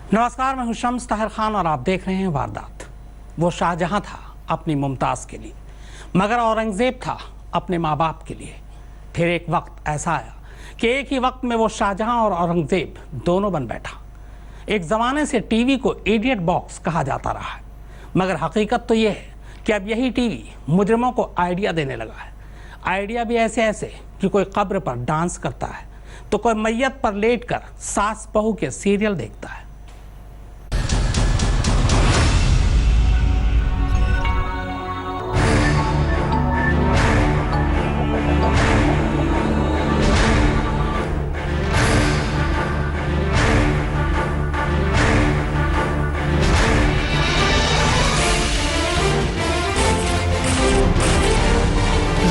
नमस्कार, मैं हूं शम्स ताहिर खान और आप देख रहे हैं वारदात। वो शाहजहां था अपनी मुमताज़ के लिए, मगर औरंगज़ेब था अपने माँ बाप के लिए। फिर एक वक्त ऐसा आया कि एक ही वक्त में वो शाहजहां और औरंगज़ेब दोनों बन बैठा। एक ज़माने से टीवी को इडियट बॉक्स कहा जाता रहा है, मगर हकीकत तो ये है कि अब यही टीवी मुजरिमों को आइडिया देने लगा है। आइडिया भी ऐसे ऐसे कि कोई कब्र पर डांस करता है तो कोई मैयत पर लेटकर सास बहू के सीरियल देखता है।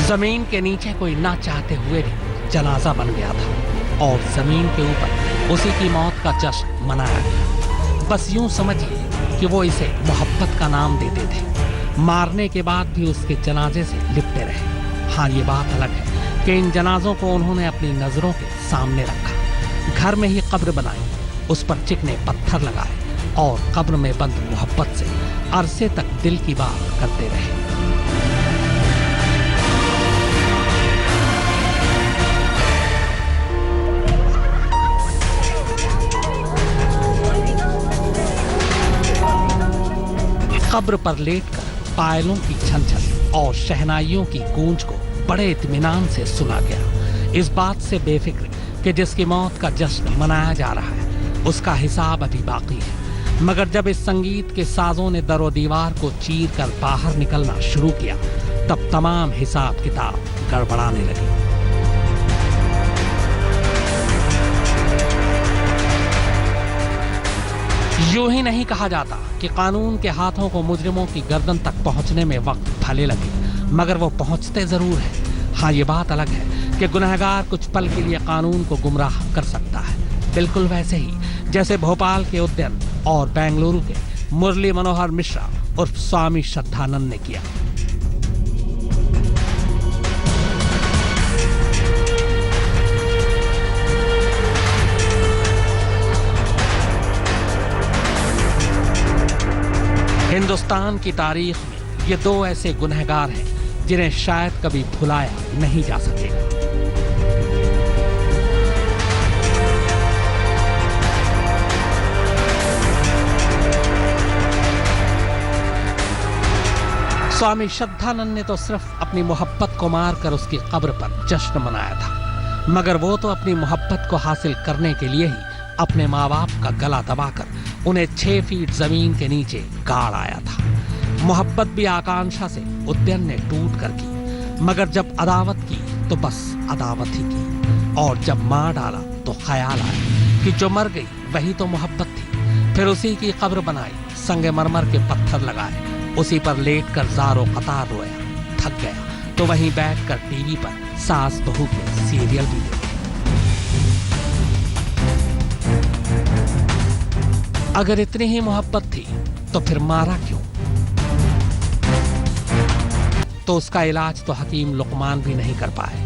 जमीन के नीचे कोई ना चाहते हुए भी जनाजा बन गया था और जमीन के ऊपर उसी की मौत का जश्न मनाया गया। बस यूं समझिए कि वो इसे मोहब्बत का नाम देते थे। मारने के बाद भी उसके जनाजे से लिपटे रहे। हाँ, ये बात अलग है कि इन जनाजों को उन्होंने अपनी नजरों के सामने रखा। घर में ही कब्र बनाई, उस पर चिकने पत्थर लगाए और कब्र में बंद मोहब्बत से अरसे तक दिल की बात करते रहे। कब्र पर लेटकर पायलों की छन छन और शहनाइयों की गूंज को बड़े इत्मीनान से सुना गया, इस बात से बेफिक्र कि जिसकी मौत का जश्न मनाया जा रहा है उसका हिसाब अभी बाकी है। मगर जब इस संगीत के साजों ने दरो दीवार को चीर कर बाहर निकलना शुरू किया, तब तमाम हिसाब किताब गड़बड़ाने लगे। यूं ही नहीं कहा जाता कि कानून के हाथों को मुजरिमों की गर्दन तक पहुंचने में वक्त भले लगे, मगर वो पहुंचते जरूर है। हाँ, ये बात अलग है कि गुनहगार कुछ पल के लिए कानून को गुमराह कर सकता है, बिल्कुल वैसे ही जैसे भोपाल के उद्यन और बेंगलुरु के मुरली मनोहर मिश्रा उर्फ स्वामी श्रद्धानंद ने किया। हिंदुस्तान की तारीख में ये दो ऐसे गुनहगार हैं जिन्हें शायद कभी भुलाया नहीं जा सकेगा। स्वामी श्रद्धानंद ने तो सिर्फ अपनी मोहब्बत को मारकर उसकी कब्र पर जश्न मनाया था, मगर वो तो अपनी मोहब्बत को हासिल करने के लिए ही अपने माँ बाप का गला दबाकर उन्हें 6 फीट जमीन के नीचे गाड़ आया था। मोहब्बत भी आकांक्षा से उद्यन ने टूट कर की, मगर जब अदावत की तो बस अदावत ही की, और जब मार डाला तो ख्याल आया कि जो मर गई वही तो मोहब्बत थी। फिर उसी की कब्र बनाई, संगमरमर के पत्थर लगाए, उसी पर लेट कर ज़ारो कतार रोया। थक गया तो वहीं बैठ कर टीवी पर सास बहू के सीरियल भी देखा। अगर इतनी ही मोहब्बत थी तो फिर मारा क्यों? तो उसका इलाज तो हकीम लुकमान भी नहीं कर पाए।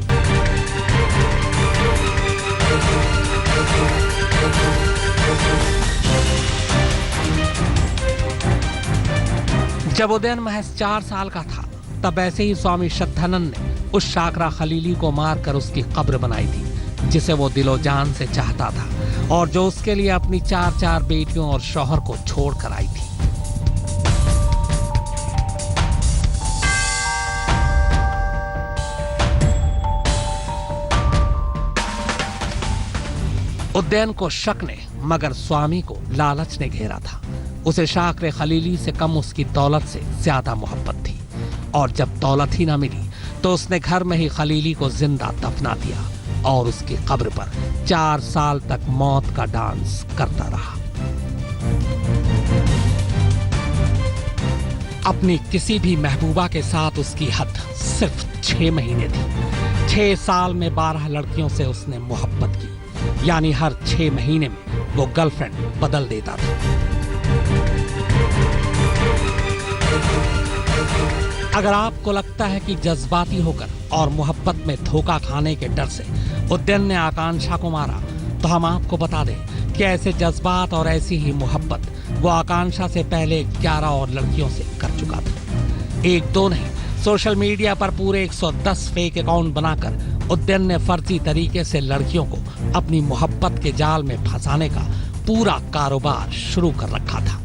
जब उदयन महज 4 साल का था, तब ऐसे ही स्वामी श्रद्धानंद ने उस शाकरा खलीली को मारकर उसकी कब्र बनाई थी, जिसे वो दिलो जान से चाहता था और जो उसके लिए अपनी 4 बेटियों और शौहर को छोड़ कर आई थी। उद्यन को शक ने, मगर स्वामी को लालच ने घेरा था। उसे शाकरे खलीली से कम उसकी दौलत से ज्यादा मोहब्बत थी, और जब दौलत ही ना मिली तो उसने घर में ही खलीली को जिंदा दफना दिया और उसकी कब्र पर 4 साल तक मौत का डांस करता रहा। अपनी किसी भी महबूबा के साथ उसकी हद सिर्फ 6 महीने थी। 6 साल में 12 लड़कियों से उसने मोहब्बत की, यानी हर 6 महीने में वो गर्लफ्रेंड बदल देता था। अगर आपको लगता है कि जज्बाती होकर और मोहब्बत में धोखा खाने के डर से उद्यन ने आकांक्षा को मारा, तो हम आपको बता दें कि ऐसे जज्बात और ऐसी ही मोहब्बत वो आकांक्षा से पहले 11 और लड़कियों से कर चुका था। एक दो नहीं, सोशल मीडिया पर पूरे 110 फेक अकाउंट बनाकर उद्यन ने फर्जी तरीके से लड़कियों को अपनी मोहब्बत के जाल में फंसाने का पूरा कारोबार शुरू कर रखा था।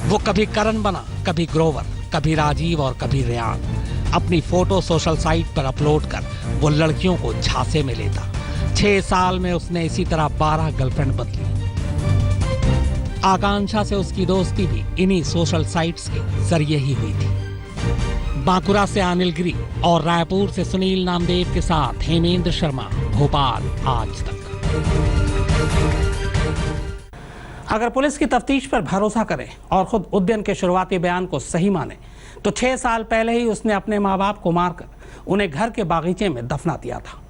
वो कभी करण बना, कभी ग्रोवर, कभी राजीव और कभी रेयान। अपनी फोटो सोशल साइट पर अपलोड कर वो लड़कियों को झांसे में लेता। 6 साल में उसने इसी तरह 12 गर्लफ्रेंड बदली। आकांक्षा से उसकी दोस्ती भी इन्हीं सोशल साइट्स के जरिए ही हुई थी। बांकुरा से अनिल गिरी और रायपुर से सुनील नामदेव के साथ हेमेंद्र शर्मा, भोपाल आज तक। अगर पुलिस की तफ्तीश पर भरोसा करें और खुद उद्यन के शुरुआती बयान को सही माने तो 6 साल पहले ही उसने अपने माँ बाप को मारकर उन्हें घर के बागीचे में दफना दिया था।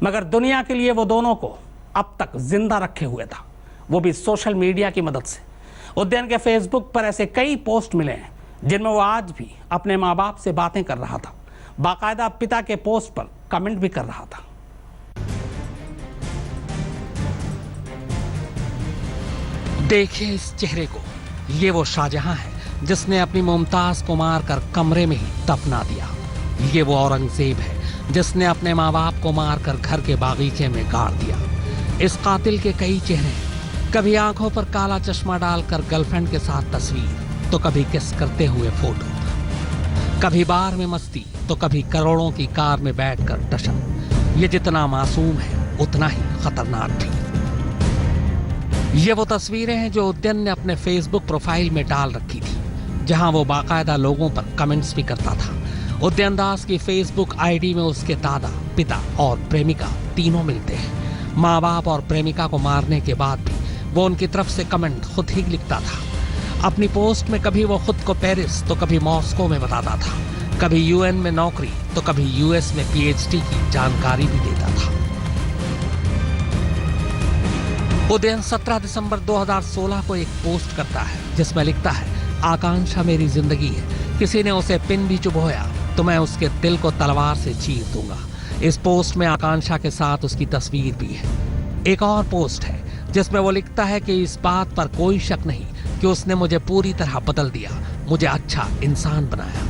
मगर दुनिया के लिए वो दोनों को अब तक जिंदा रखे हुए था, वो भी सोशल मीडिया की मदद से। उद्यन के फेसबुक पर ऐसे कई पोस्ट मिले हैं जिनमें वो आज भी अपने माँ बाप से बातें कर रहा था, बाकायदा पिता के पोस्ट पर कमेंट भी कर रहा था। देखिए इस चेहरे को, ये वो शाहजहां है जिसने अपनी मुमताज को मारकर कमरे में ही दफना दिया। ये वो औरंगजेब है जिसने अपने माँ बाप को मारकर घर के बागीचे में गाड़ दिया। इस कातिल के कई चेहरे हैं, कभी आंखों पर काला चश्मा डालकर गर्लफ्रेंड के साथ तस्वीर, तो कभी किस करते हुए फोटो, कभी बार में मस्ती, तो कभी करोड़ों की कार में बैठकर टशन। ये जितना मासूम है उतना ही खतरनाक भी। ये वो तस्वीरें हैं जो उद्यन ने अपने फेसबुक प्रोफाइल में डाल रखी थी, जहां वो बाकायदा लोगों पर कमेंट्स भी करता था। उद्यन दास की फेसबुक आईडी में उसके दादा, पिता और प्रेमिका तीनों मिलते हैं। माँ बाप और प्रेमिका को मारने के बाद भी वो उनकी तरफ से कमेंट खुद ही लिखता था। अपनी पोस्ट में कभी वो खुद को पेरिस तो कभी मॉस्को में बताता था, कभी यूएन में नौकरी तो कभी यूएस में पीएचडी की जानकारी भी देता था। उद्यन 17 दिसंबर 2016 को एक पोस्ट करता है जिसमें लिखता है, आकांक्षा मेरी जिंदगी है, किसी ने उसे पिन भी चुभोया तो मैं उसके दिल को तलवार से चीर दूंगा। इस पोस्ट में आकांक्षा के साथ उसकी तस्वीर भी है। एक और पोस्ट है जिसमें वो लिखता है कि इस बात पर कोई शक नहीं कि उसने मुझे पूरी तरह बदल दिया, मुझे अच्छा इंसान बनाया।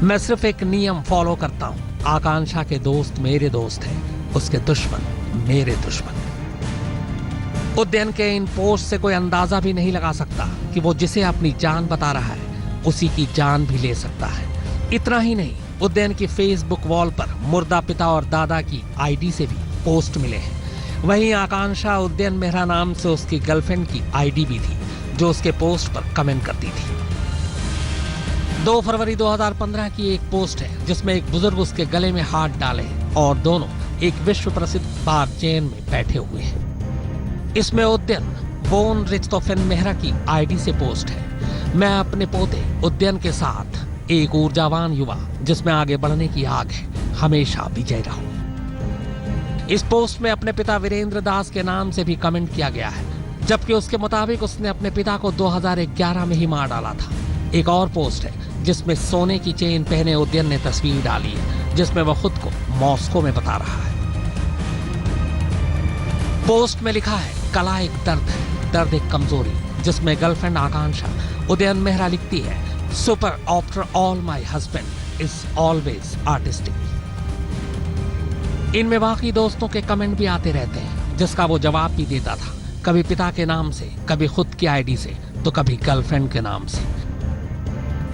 मैं सिर्फ एक नियम फॉलो करता हूँ, आकांक्षा के दोस्त मेरे दोस्त हैं, उसके दुश्मन मेरे दुश्मन। उद्यन के इन पोस्ट से कोई अंदाजा भी नहीं लगा सकता कि वो जिसे अपनी जान बता रहा है उसी की जान भी ले सकता है। इतना ही नहीं, उद्यन की फेसबुक वॉल पर मुर्दा पिता और दादा की आईडी से भी पोस्ट मिले हैं। वहीं आकांक्षा उद्यन मेहरा नाम से उसकी गर्लफ्रेंड की आईडी भी थी जो उसके पोस्ट पर कमेंट करती थी। 2 फरवरी 2015 की एक पोस्ट है जिसमें एक बुजुर्ग उसके गले में हाथ डाले हैं और दोनों एक विश्व प्रसिद्ध बार चेन में बैठे हुए हैं। इसमें उद्यन बोन रिचतोफेन मेहरा की आईडी से पोस्ट है, मैं अपने पोते उद्यन के साथ एक ऊर्जावान युवा जिसमें आगे बढ़ने की आग है, हमेशा विजय रहो। इस पोस्ट में अपने पिता वीरेंद्र दास के नाम से भी कमेंट किया गया है, जबकि उसके मुताबिक उसने अपने पिता को 2011 में ही मार डाला था। एक और पोस्ट है जिसमें सोने की चेन पहने उद्यन ने तस्वीर डाली है जिसमें वह खुद को मॉस्को में बता रहा है। पोस्ट में लिखा है, कला एक दर्द है, दर्द एक कमजोरी, जिसमें गर्लफ्रेंड आकांक्षा उद्यन मेहरा लिखती है, super after all my husband is always artistic. इनमें बाकी दोस्तों के कमेंट भी आते रहते हैं जिसका वो जवाब भी देता था, कभी पिता के नाम से, कभी खुद की आईडी से, तो कभी गर्लफ्रेंड के नाम से।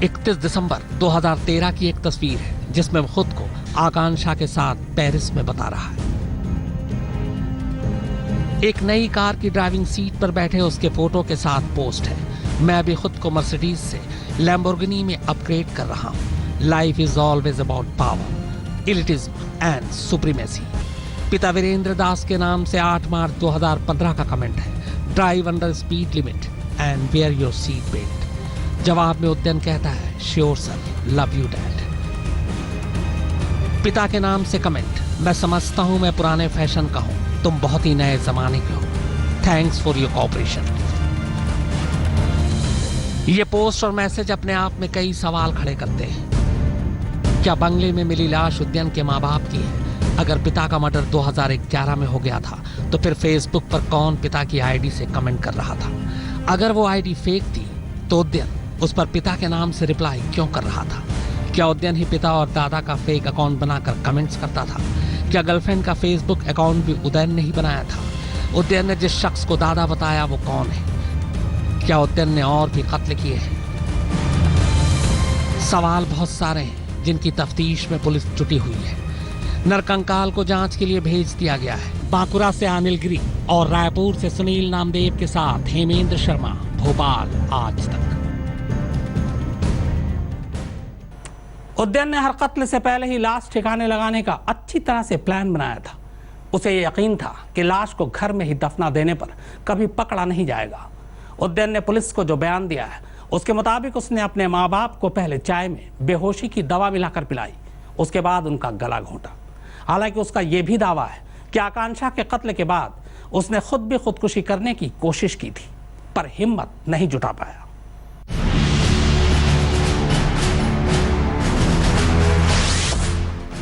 31 दिसंबर 2013 की एक तस्वीर है जिसमें वो खुद को आकांक्षा के साथ पेरिस में बता रहा है। एक नई कार की ड्राइविंग सीट पर बैठे उसके फोटो के साथ पोस्ट है, मैं अभी खुद को मर्सिडीज से लैम्बोर्गिनी में अपग्रेड कर रहा हूँ। Life is always about power, elitism and supremacy. पिता वीरेंद्र दास के नाम से 8 मार्च 2015 का कमेंट है, drive under speed limit and wear your seat belt. जवाब में उद्यन कहता है, sure sir, love you dad. पिता के नाम से कमेंट, मैं समझता हूँ मैं पुराने फैशन का हूँ, तुम बहुत ही नए जमाने के हो, थैंक्स फॉर योर कोऑपरेशन। ये पोस्ट और मैसेज अपने आप में कई सवाल खड़े करते हैं। क्या बंगले में मिली लाश उद्यन के माँ बाप की है? अगर पिता का मर्डर 2011 में हो गया था तो फिर फेसबुक पर कौन पिता की आईडी से कमेंट कर रहा था? अगर वो आईडी फेक थी तो उदयन उस पर पिता के नाम से रिप्लाई क्यों कर रहा था? क्या उदयन ही पिता और दादा का फेक अकाउंट बनाकर कमेंट्स करता था? क्या गर्लफ्रेंड का फेसबुक अकाउंट भी उदयन ने ही बनाया था? उदयन ने जिस शख्स को दादा बताया वो कौन है? क्या उदयन ने और भी कत्ल किए हैं? सवाल बहुत सारे हैं जिनकी तफ्तीश में पुलिस जुटी हुई है। नरकंकाल को जांच के लिए भेज दिया गया है। बांकुरा से अनिल गिरी और रायपुर से सुनील नामदेव के साथ हेमेंद्र शर्मा, भोपाल आज तक। उदयन ने हर कत्ल से पहले ही लाश ठिकाने लगाने का अच्छी तरह से प्लान बनाया था। उसे ये यकीन था कि लाश को घर में ही दफना देने पर कभी पकड़ा नहीं जाएगा। उदयन ने पुलिस को जो बयान दिया है उसके मुताबिक उसने अपने माँ बाप को पहले चाय में बेहोशी की दवा मिलाकर पिलाई, उसके बाद उनका गला घोंटा। हालांकि उसका यह भी दावा है कि आकांक्षा के कत्ल के बाद उसने खुद भी खुदकुशी करने की कोशिश की थी, पर हिम्मत नहीं जुटा पाया।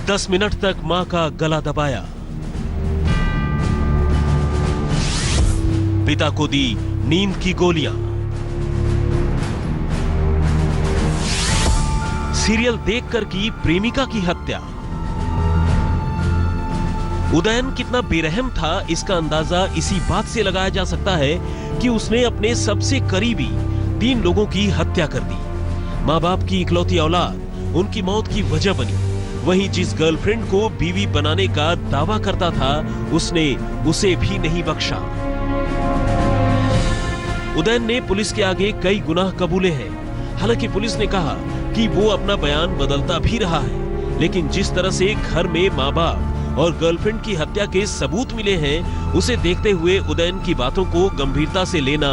दस मिनट तक मां का गला दबाया, पिता को दी नींद की गोलियां, सीरियल देखकर की प्रेमिका की हत्या। उदयन कितना बेरहम था इसका अंदाजा इसी बात से लगाया जा सकता है कि उसने अपने सबसे करीबी 3 लोगों की हत्या कर दी। मां बाप की इकलौती औलाद उनकी मौत की वजह बनी। वहीं जिस गर्लफ्रेंड को बीवी बनाने का दावा करता था उसने उसे भी नहीं बख्शा। उदयन ने पुलिस के आगे कई गुनाह कबूले हैं। हालांकि पुलिस ने कहा कि वो अपना बयान बदलता भी रहा है, लेकिन जिस तरह से घर में मां बाप और गर्लफ्रेंड की हत्या के सबूत मिले हैं उसे देखते हुए उदयन की बातों को गंभीरता से लेना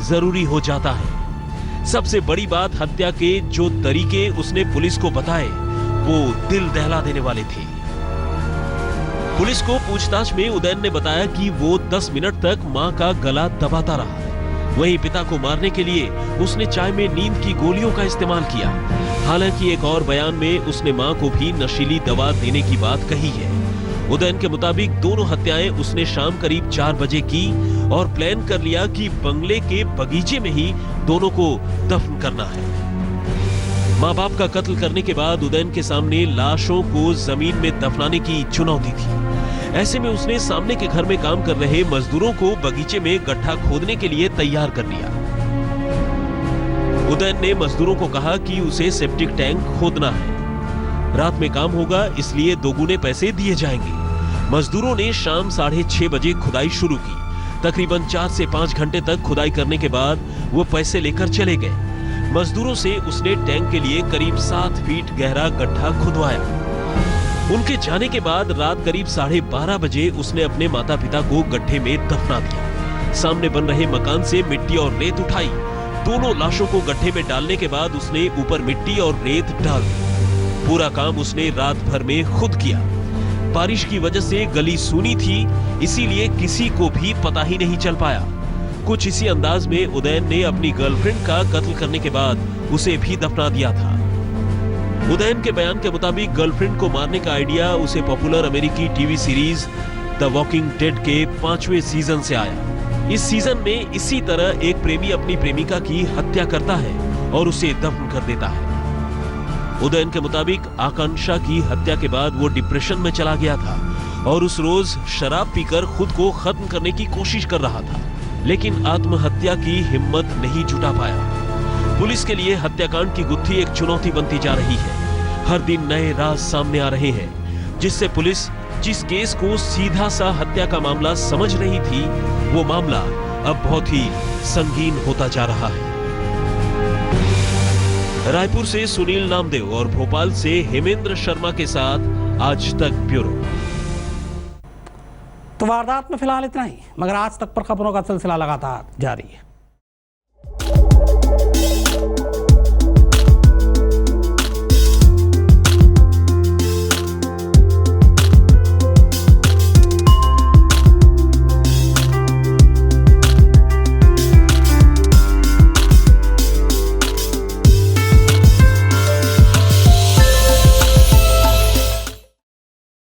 जरूरी हो जाता है। सबसे बड़ी बात, हत्या के जो तरीके उसने पुलिस को बताए वो दिल दहला देने वाले थे। पुलिस को पूछताछ में उदयन ने बताया कि वो 10 मिनट तक मां का गला दबाता रहा। वहीं पिता को मारने के लिए उसने चाय में नींद की गोलियों का इस्तेमाल किया। हालांकि एक और बयान में उसने मां को भी नशीली दवा देने की बात कही है। उदयन के मुताबिक दोनों हत्याएं उसने शाम करीब 4 बजे की और प्लान कर लिया कि बंगले के बगीचे में ही दोनों को दफन करना है। मां बाप का कत्ल करने के बाद उदयन के सामने लाशों को जमीन में दफनाने की चुनौती थी। ऐसे में उसने सामने के घर में काम कर रहे मजदूरों को बगीचे में गड्ढा खोदने के लिए तैयार कर लिया। उदयन ने मजदूरों को कहा कि उसे सेप्टिक टैंक खोदना है। रात में काम होगा इसलिए दोगुने पैसे दिए जाएंगे। मजदूरों ने शाम 6:30 बजे खुदाई शुरू की। तकरीबन 4 से 5 घंटे तक खुदाई करने के बाद वो पैसे लेकर चले गए। मजदूरों से उसने टैंक के लिए करीब 7 फीट गहरा गड्ढा खुदवाया। उनके जाने के बाद रात करीब 12:30 बजे उसने अपने माता पिता को गड्ढे में दफना दिया। सामने बन रहे मकान से मिट्टी और रेत उठाई। दोनों लाशों को गड्ढे में डालने के बाद उसने ऊपर मिट्टी और रेत डाल दी। पूरा काम उसने रात भर में खुद किया। बारिश की वजह से गली सूनी थी, इसीलिए किसी को भी पता ही नहीं चल पाया। कुछ इसी अंदाज में उदयन ने अपनी गर्लफ्रेंड का कत्ल करने के बाद उसे भी दफना दिया था। उदयन के बयान के मुताबिक गर्लफ्रेंड को मारने का आइडिया उसे पॉपुलर अमेरिकी TV series the walking dead के 5वें सीजन से आया। इस सीजन में इसी तरह एक प्रेमी अपनी प्रेमिका की हत्या करता है और उसे दफन कर देता है। उदयन के मुताबिक आकांक्षा की हत्या के बाद वो डिप्रेशन में चला गया था और उस रोज शराब पीकर खुद को खत्म करने की कोशिश कर रहा था, लेकिन आत्महत्या की हिम्मत नहीं जुटा पाया। पुलिस के लिए हत्याकांड की गुत्थी एक चुनौती बनती जा रही है। हर दिन नए राज सामने आ रहे हैं, जिससे पुलिस जिस केस को सीधा सा हत्या का मामला समझ रही थी वो मामला अब बहुत ही संगीन होता जा रहा है। रायपुर से सुनील नामदेव और भोपाल से हेमेंद्र शर्मा के साथ आज तक ब्यूरो। तो वारदात में फिलहाल इतना ही, मगर आज तक पर खबरों का सिलसिला लगातार जारी है।